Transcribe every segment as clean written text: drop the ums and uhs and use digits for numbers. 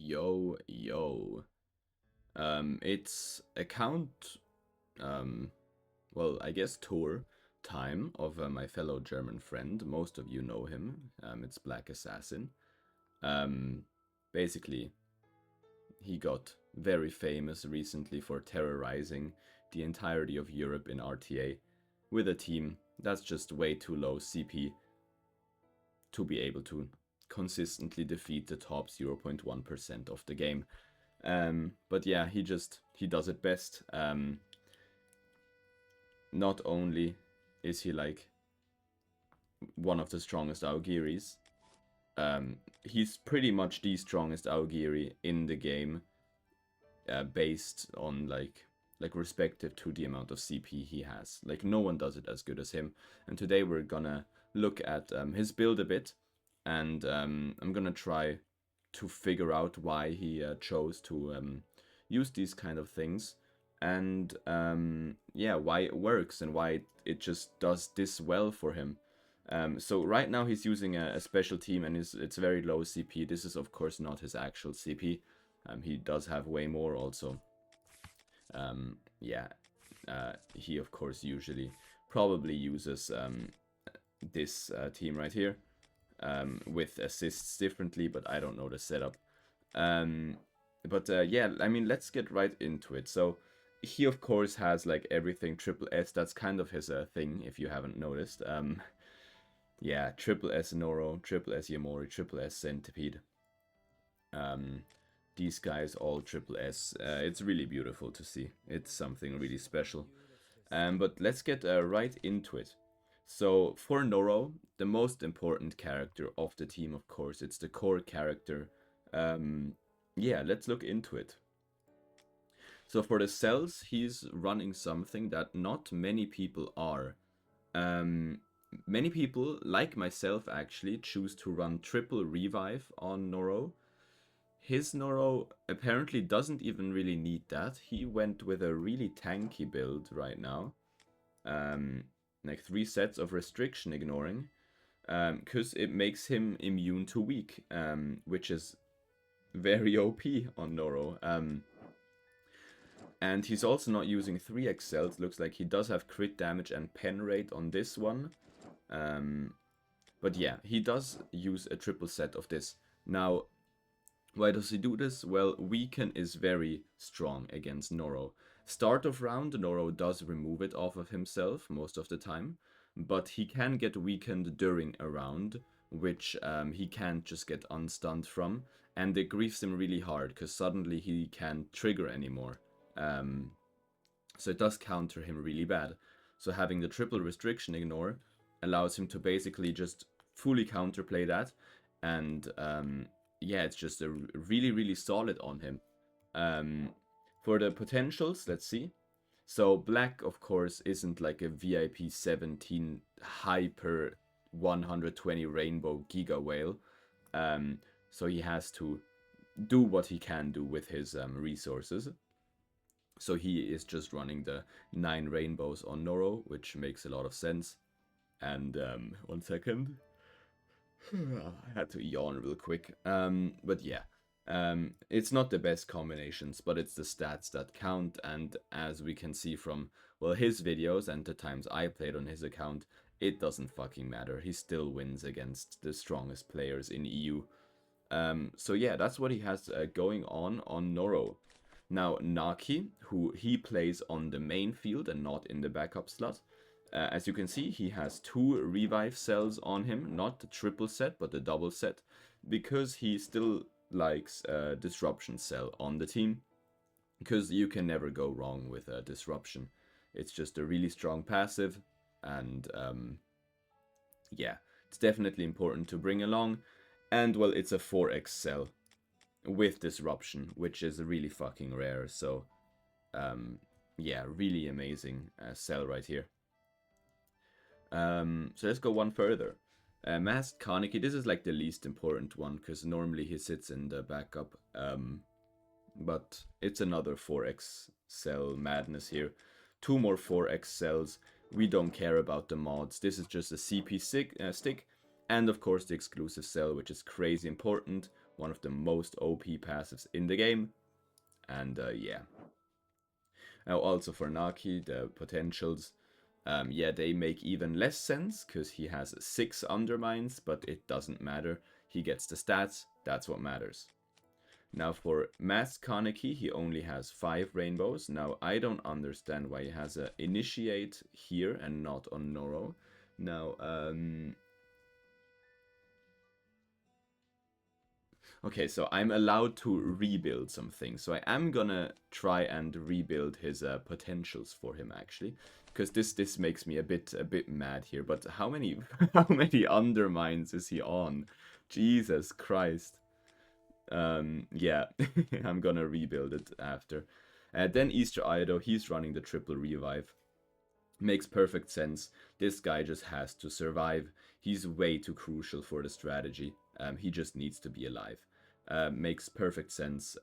Yo. It's account, well, I guess tour time of my fellow German friend. Most of you know him. It's Black Assassin. Um, Basically, he got very famous recently for terrorizing the entirety of Europe in RTA with a team that's just way too low CP to be able to consistently defeat the top 0.1% of the game. But yeah, he does it best. Not only is he like one of the strongest Aogiris, he's pretty much the strongest Aogiri in the game, based on like respective to the amount of CP he has. Like no one does it as good as him. And today we're gonna look at his build a bit, and I'm gonna try to figure out why he chose to use these kind of things, and yeah, why it works and why it just does this well for him. So right now he's using a special team, and it's very low CP. This is of course not his actual CP. He does have way more also. Yeah, he of course usually probably uses this team right here, with assists differently, but I don't know the setup. But yeah, I mean, let's get right into it. So he of course has like everything triple S. That's kind of his thing, if you haven't noticed. Yeah, triple S Noro, triple S Yamori, triple S Centipede. These guys all triple S. It's really beautiful to see. It's something really special. But let's get right into it. So for Noro, the most important character of the team, of course, it's the core character. Yeah, let's look into it. So for the cells, he's running something that not many people are. Many people, like myself actually, choose to run triple revive on Noro. His Noro apparently doesn't even really need that. He went with a really tanky build right now. Like 3 sets of restriction ignoring, because it makes him immune to weak, which is very OP on Noro. And he's also not using 3x cells. Looks like he does have crit damage and pen rate on this one. But yeah, he does use a triple set of this. Now, why does he do this? Well, Weaken is very strong against Noro. Start of round, Noro does remove it off of himself most of the time, but he can get weakened during a round, which he can't just get unstunned from, and it griefs him really hard, because suddenly he can't trigger anymore. So it does counter him really bad. So having the triple restriction ignore allows him to basically just fully counterplay that, and yeah, it's just a really solid on him. For the potentials, let's see. So Black, of course, isn't like a VIP 17 hyper 120 rainbow giga whale. So he has to do what he can do with his resources. So he is just running the 9 rainbows on Noro, which makes a lot of sense. And 1 second. I had to yawn real quick. But yeah, it's not the best combinations, but it's the stats that count. And as we can see from, well, his videos and the times I played on his account, it doesn't fucking matter. He still wins against the strongest players in EU. So yeah, that's what he has going on Noro. Now, Naki, who he plays on the main field and not in the backup slot. As you can see, he has 2 revive cells on him, not the triple set, but the double set, because he still likes a disruption cell on the team, because you can never go wrong with a disruption. It's just a really strong passive, and yeah, it's definitely important to bring along. And well, it's a 4x cell with disruption, which is really fucking rare. So yeah, really amazing cell right here. So let's go one further. Masked Kaneki, this is like the least important one, because normally he sits in the backup. But it's another 4x cell madness here. 2 more 4x cells. We don't care about the mods. This is just a CP stick. And of course the exclusive cell, which is crazy important. one of the most OP passives in the game. And yeah. Now also for Naki, the potentials, yeah, they make even less sense, because he has 6 undermines, but it doesn't matter. He gets the stats, that's what matters. Now for Masked Kaneki, he only has 5 rainbows. Now I don't understand why he has a initiate here and not on Noro. Now, okay, so I'm allowed to rebuild some things. So I am gonna try and rebuild his potentials for him, actually, because this makes me a bit mad here. But how many how many undermines is he on? Jesus Christ. Yeah, I'm gonna rebuild it after. Then Easter Ido, he's running the triple revive. Makes perfect sense. This guy just has to survive. He's way too crucial for the strategy. He just needs to be alive. Makes perfect sense.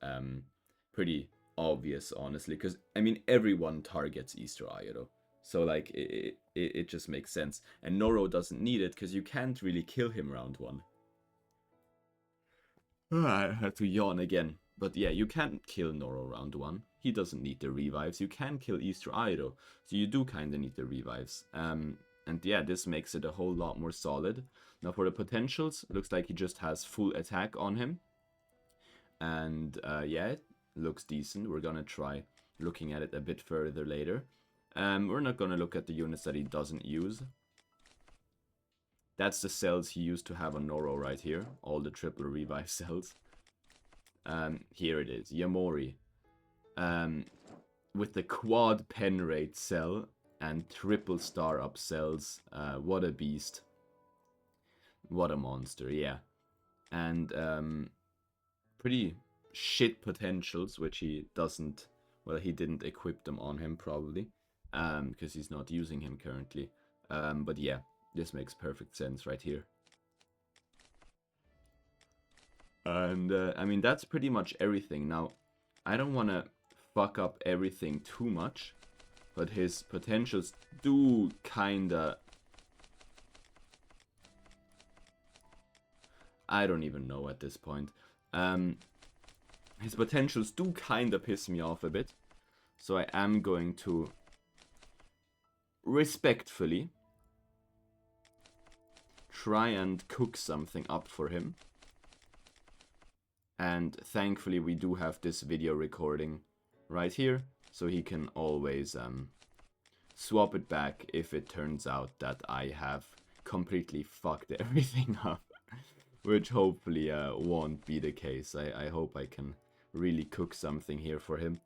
Pretty obvious, honestly, because I mean everyone targets Easter Ido. So like it just makes sense. And Noro doesn't need it because you can't really kill him round 1. I had to yawn again. But yeah, you can't kill Noro round 1. He doesn't need the revives. You can kill Easter Ido. So you do kind of need the revives. And yeah, this makes it a whole lot more solid. Now for the potentials, looks like he just has full attack on him. And yeah, it looks decent. We're gonna try looking at it a bit further later. We're not gonna look at the units that he doesn't use. That's the cells he used to have on Noro right here. All the triple revive cells. Here it is. Yamori. With the quad pen rate cell and triple star up cells. What a beast. What a monster, yeah. And pretty shit potentials, which he doesn't... Well, he didn't equip them on him, probably. Because he's not using him currently. But yeah. This makes perfect sense right here. And, I mean, that's pretty much everything. Now, I don't want to fuck up everything too much, but his potentials do kinda... I don't even know at this point. His potentials do kinda piss me off a bit, so I am going to respectfully try and cook something up for him. And thankfully we do have this video recording right here, so he can always swap it back if it turns out that I have completely fucked everything up. Which hopefully won't be the case. I hope I can really cook something here for him.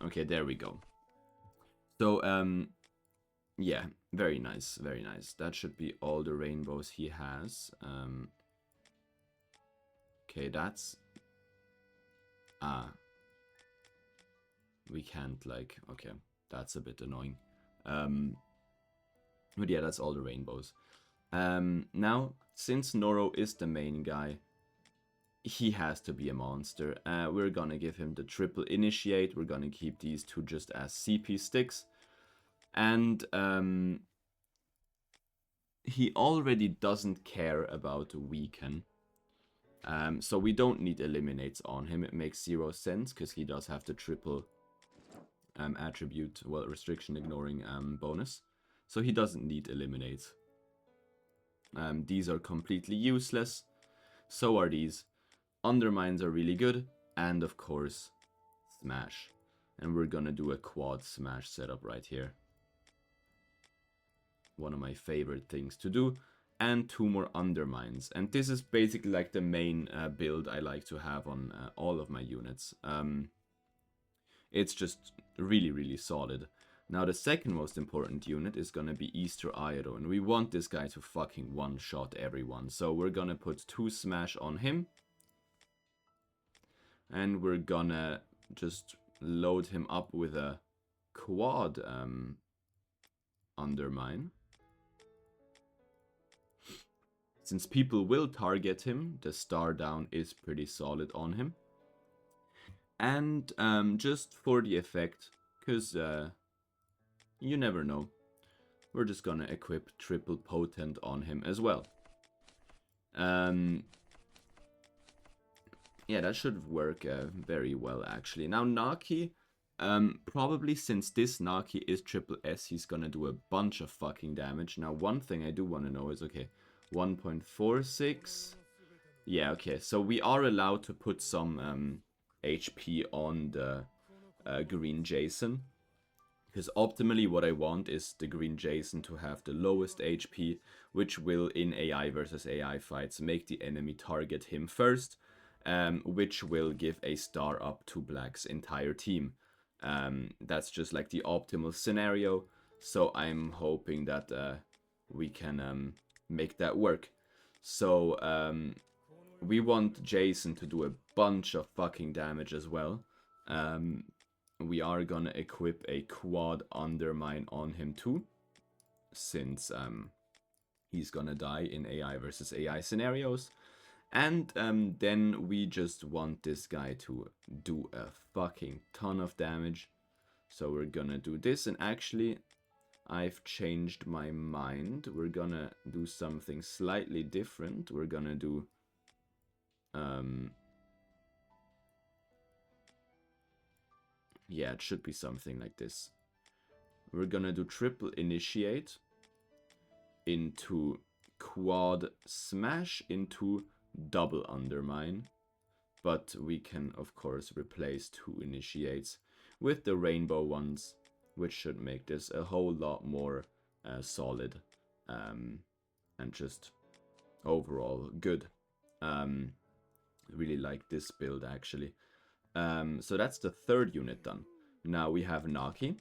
Okay, there we go. So, yeah, very nice, very nice. That should be all the rainbows he has. Okay, that's... we can't, like... Okay, that's a bit annoying. But yeah, that's all the rainbows. Now, since Noro is the main guy, he has to be a monster. We're gonna give him the triple initiate. We're gonna keep these two just as CP sticks. And he already doesn't care about weaken. So we don't need eliminates on him. It makes 0 sense because he does have the triple attribute, well, restriction ignoring bonus. So he doesn't need eliminates. These are completely useless. So are these. Undermines are really good. And of course, smash. And we're gonna do a quad smash setup right here. One of my favorite things to do. And 2 more undermines. And this is basically like the main build I like to have on all of my units. It's just really, really solid. Now the second most important unit is gonna be Easter Ido, and we want this guy to fucking one-shot everyone. So we're gonna put 2 smash on him. And we're gonna just load him up with a quad undermine. Since people will target him, the star down is pretty solid on him. And just for the effect, because you never know, we're just gonna equip triple potent on him as well. Yeah, that should work very well, actually. Now, Naki, probably since this Naki is triple S, he's gonna do a bunch of fucking damage. Now, one thing I do want to know is, okay, 1.46. Yeah, okay, so we are allowed to put some HP on the green Jason. Because optimally what I want is the green Jason to have the lowest HP, which will, in AI versus AI fights, make the enemy target him first, which will give a star up to Black's entire team. That's just like the optimal scenario, so I'm hoping that we can make that work. So we want Jason to do a bunch of fucking damage as well. We are gonna equip a quad undermine on him too, since he's gonna die in AI versus AI scenarios. And then we just want this guy to do a fucking ton of damage. So we're gonna do this, and actually I've changed my mind. We're gonna do something slightly different. We're gonna do yeah, it should be something like this. We're gonna do triple initiate into quad smash into double undermine. But we can, of course, replace 2 initiates with the rainbow ones, which should make this a whole lot more solid and just overall good. Really like this build, actually. So that's the 3rd unit done. Now we have Naki.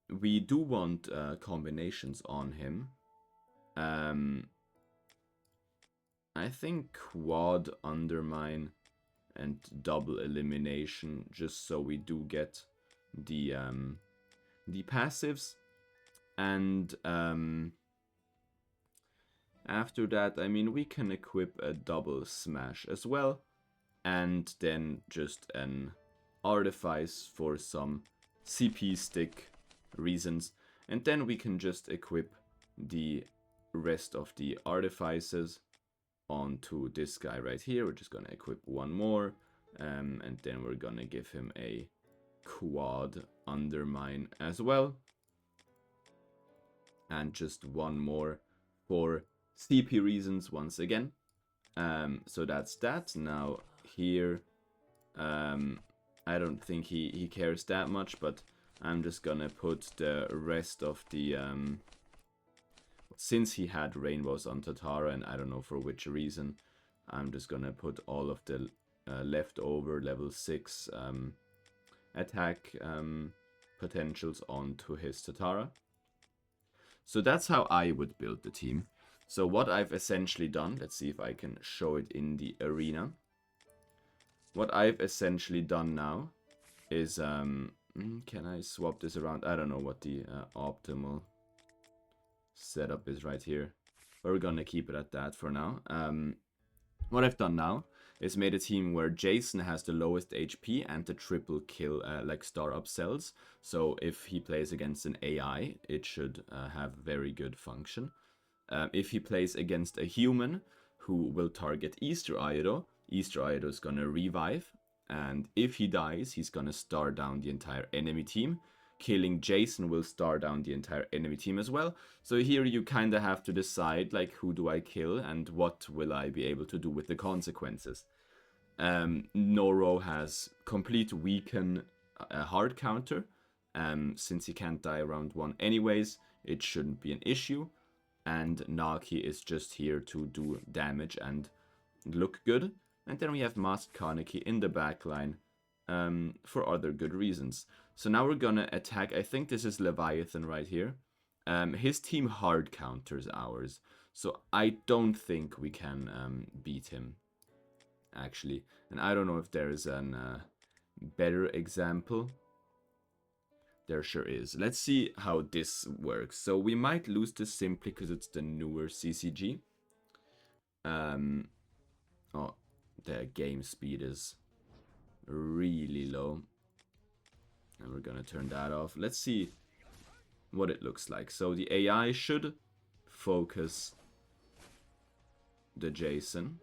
We do want combinations on him. I think quad undermine and double elimination, just so we do get the passives. And after that, I mean, we can equip a double smash as well, and then just an artifice for some CP stick reasons, and then we can just equip the rest of the artifices onto this guy right here. We're just gonna equip one more, and then we're gonna give him a quad undermine as well, and just one more for CP reasons once again. So that's that. Now here, I don't think he cares that much, but I'm just gonna put the rest of the since he had rainbows on Tatara, and I don't know for which reason, I'm just gonna put all of the leftover level 6 attack potentials onto his Tatara. So that's how I would build the team. So what I've essentially done, let's see if I can show it in the arena. What I've essentially done now is, can I swap this around? I don't know what the optimal setup is right here. But we're gonna keep it at that for now. What I've done now is made a team where Jason has the lowest HP and the triple kill, like star up cells. So if he plays against an AI, it should have very good function. If he plays against a human who will target Easter Iodo is gonna revive. And if he dies, he's gonna star down the entire enemy team. Killing Jason will star down the entire enemy team as well. So here you kind of have to decide, like, who do I kill and what will I be able to do with the consequences. Noro has complete weaken hard counter. Since he can't die around 1 anyways, it shouldn't be an issue. And Naki is just here to do damage and look good. And then we have Masked Kaneki in the backline for other good reasons. So now we're gonna attack. I think this is Leviathan right here. His team hard counters ours, so I don't think we can beat him, actually. And I don't know if there is a better example. There sure is. Let's see how this works. So we might lose this simply because it's the newer CCG. Oh, the game speed is really low. And we're gonna turn that off. Let's see what it looks like. So the AI should focus the Jason,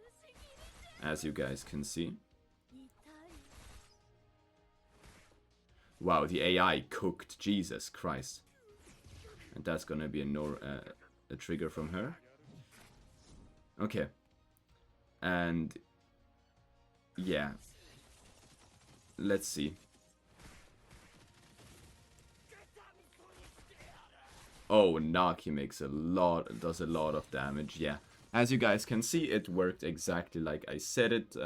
as you guys can see. Wow, the AI cooked, Jesus Christ. And that's gonna be a trigger from her. Okay. And yeah. Let's see. Oh, Naki makes does a lot of damage, yeah. As you guys can see, it worked exactly like I said it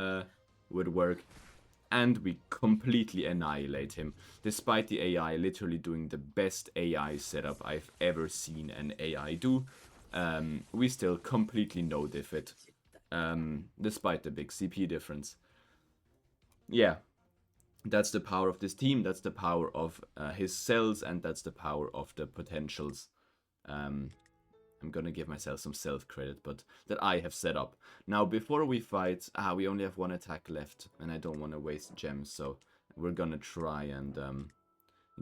would work. And we completely annihilate him. Despite the AI literally doing the best AI setup I've ever seen an AI do, we still completely no-diff it. Despite the big CP difference. Yeah. That's the power of this team, that's the power of his cells, and that's the power of the potentials. I'm gonna give myself some self-credit, but that I have set up. Now, before we fight, we only have one attack left, and I don't want to waste gems, so we're gonna try and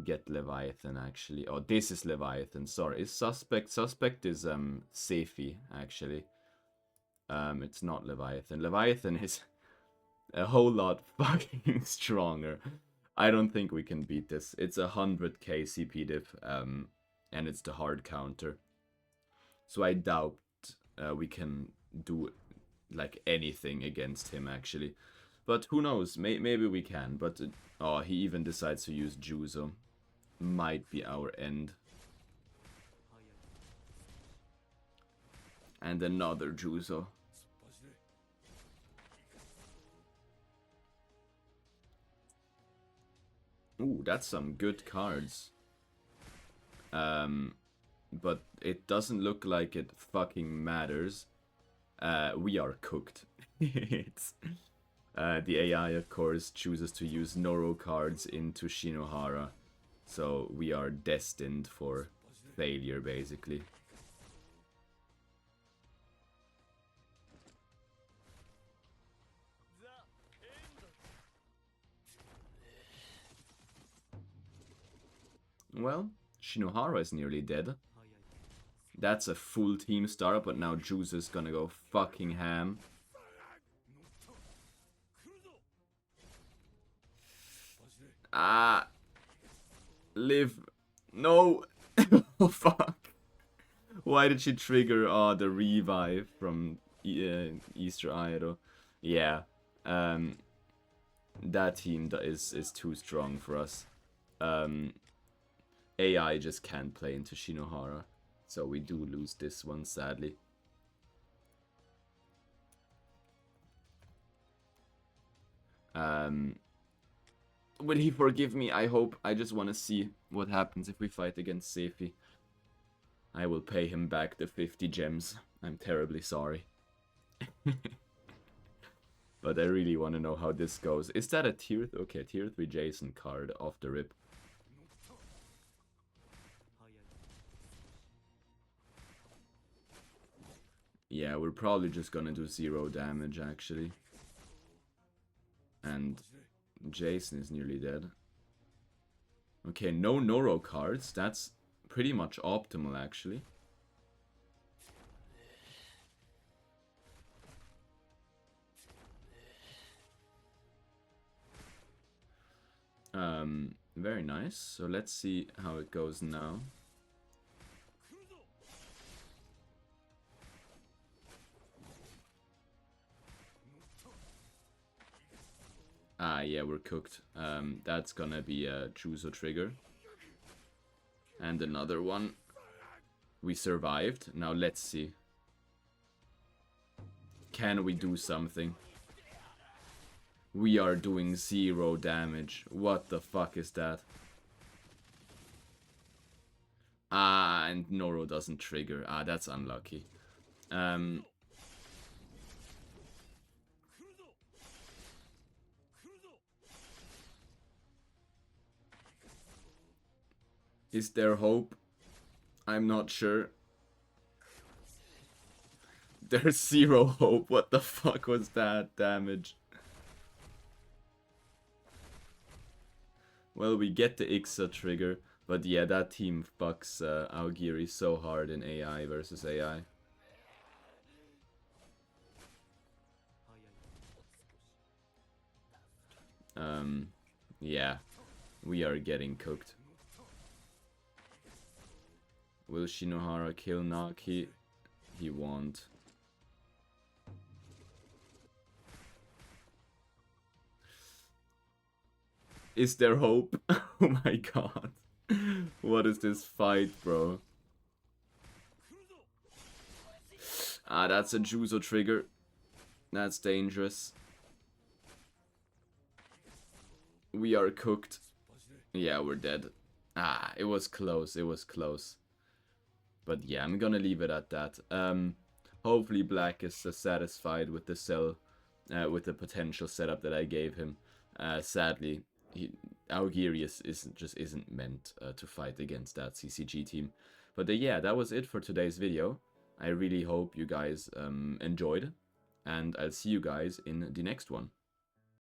get Leviathan, actually. Oh, this is Leviathan, sorry. It's Suspect. Suspect is Safi, actually. It's not Leviathan. Leviathan is a whole lot fucking stronger. I don't think we can beat this. It's 100k CP diff, and it's the hard counter. So I doubt we can do like anything against him, actually. But who knows? Maybe we can. But oh, he even decides to use Juzo. Might be our end. And another Juzo. Ooh, that's some good cards. But it doesn't look like it fucking matters. We are cooked. It's, the AI, of course, chooses to use Noro cards into Shinohara. So we are destined for failure, basically. Well, Shinohara is nearly dead. That's a full team startup, but now Juice is gonna go fucking ham. Live. No. Oh, fuck. Why did she trigger the revive from Easter Ido? Yeah. That team is too strong for us. AI just can't play into Shinohara. So we do lose this one, sadly. Will he forgive me? I hope. I just want to see what happens if we fight against Seifi. I will pay him back the 50 gems. I'm terribly sorry. But I really want to know how this goes. Is that a tier... Okay, tier 3 Jason card off the rip. Yeah, we're probably just gonna do 0 damage, actually. And Jason is nearly dead. Okay, no Noro cards. That's pretty much optimal, actually. Very nice. So let's see how it goes now. Yeah, we're cooked. That's gonna be a Juzo trigger. And another one. We survived. Now let's see. Can we do something? We are doing 0 damage. What the fuck is that? And Noro doesn't trigger. That's unlucky. Is there hope? I'm not sure. There's 0 hope. What the fuck was that damage? Well, we get the Ixa trigger, but yeah, that team fucks Aogiri so hard in AI versus AI. Yeah, we are getting cooked. Will Shinohara kill Naki? He won't. Is there hope? Oh my god. What is this fight, bro? Ah, that's a Juzo trigger. That's dangerous. We are cooked. Yeah, we're dead. Ah, it was close, it was close. But yeah, I'm gonna leave it at that. Hopefully Black is satisfied with the cell, with the potential setup that I gave him. Sadly, Augirius isn't meant to fight against that CCG team. But yeah, that was it for today's video. I really hope you guys enjoyed, and I'll see you guys in the next one.